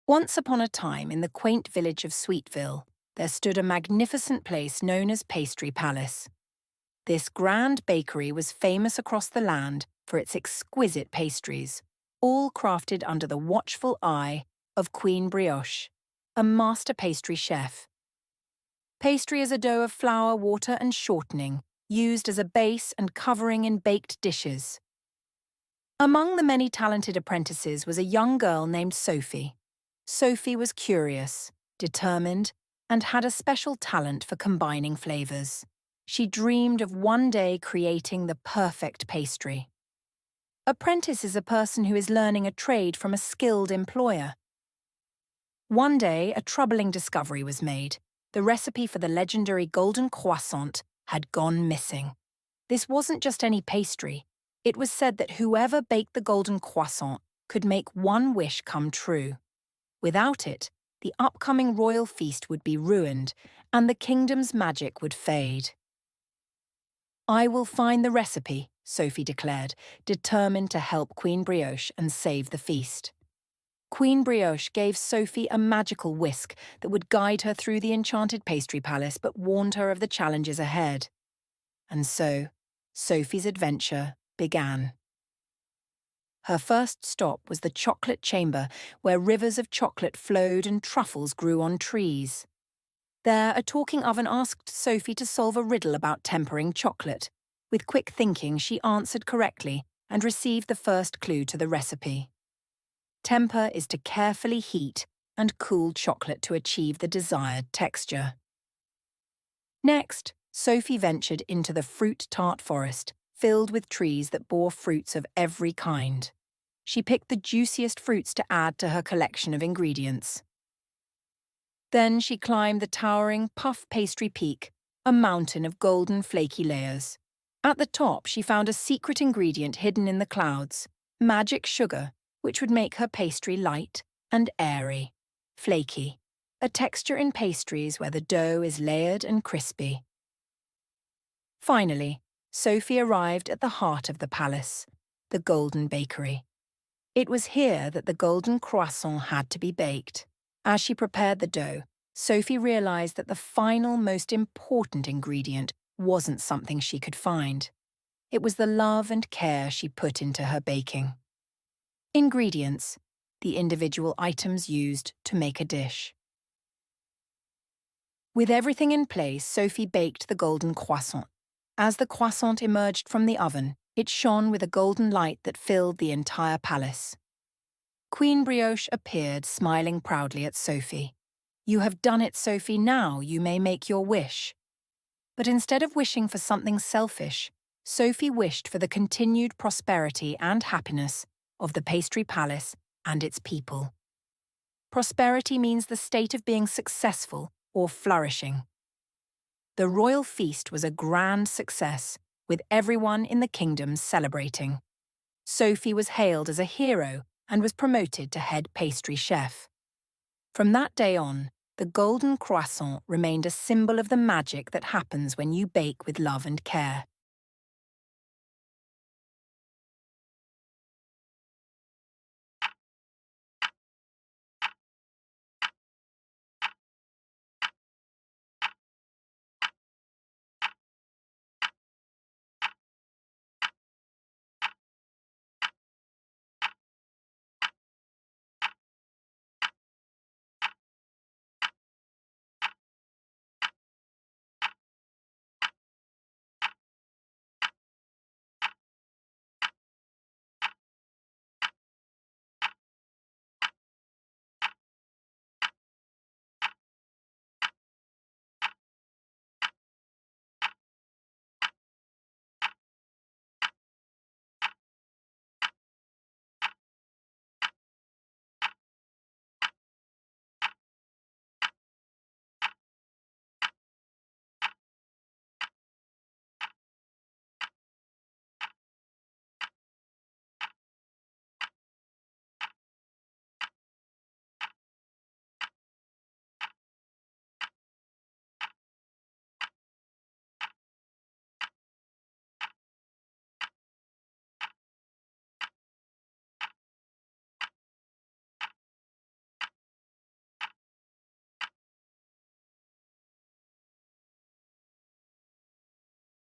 Once upon a time, in the quaint village of Sweetville, there stood a magnificent place known as Pastry Palace. This grand bakery was famous across the land for its exquisite pastries, all crafted under the watchful eye of Queen Brioche, a master pastry chef. Pastry is a dough of flour, water, and shortening, used as a base and covering in baked dishes. Among the many talented apprentices was a young girl named Sophie. Sophie was curious, determined, and had a special talent for combining flavors. She dreamed of one day creating the perfect pastry. Apprentice is a person who is learning a trade from a skilled employer. One day, a troubling discovery was made. The recipe for the legendary Golden Croissant had gone missing. This wasn't just any pastry. It was said that whoever baked the Golden Croissant could make one wish come true. Without it, the upcoming royal feast would be ruined, and the kingdom's magic would fade. "I will find the recipe," Sophie declared, determined to help Queen Brioche and save the feast. Queen Brioche gave Sophie a magical whisk that would guide her through the enchanted pastry palace but warned her of the challenges ahead. And so, Sophie's adventure began. Her first stop was the chocolate chamber, where rivers of chocolate flowed and truffles grew on trees. There, a talking oven asked Sophie to solve a riddle about tempering chocolate. With quick thinking, she answered correctly and received the first clue to the recipe. Temper is to carefully heat and cool chocolate to achieve the desired texture. Next, Sophie ventured into the fruit-tart forest, filled with trees that bore fruits of every kind. She picked the juiciest fruits to add to her collection of ingredients. Then she climbed the towering puff pastry peak, a mountain of golden flaky layers. At the top, she found a secret ingredient hidden in the clouds, magic sugar, which would make her pastry light and airy. Flaky, a texture in pastries where the dough is layered and crispy. Finally, Sophie arrived at the heart of the palace, the Golden Bakery. It was here that the Golden Croissant had to be baked. As she prepared the dough, Sophie realized that the final, most important ingredient wasn't something she could find. It was the love and care she put into her baking. Ingredients, the individual items used to make a dish. With everything in place, Sophie baked the Golden Croissant. As the croissant emerged from the oven, it shone with a golden light that filled the entire palace. Queen Brioche appeared, smiling proudly at Sophie. "You have done it, Sophie. Now you may make your wish." But instead of wishing for something selfish, Sophie wished for the continued prosperity and happiness of the Pastry Palace and its people. Prosperity means the state of being successful or flourishing. The royal feast was a grand success, with everyone in the kingdom celebrating. Sophie was hailed as a hero and was promoted to head pastry chef. From that day on, the Golden Croissant remained a symbol of the magic that happens when you bake with love and care.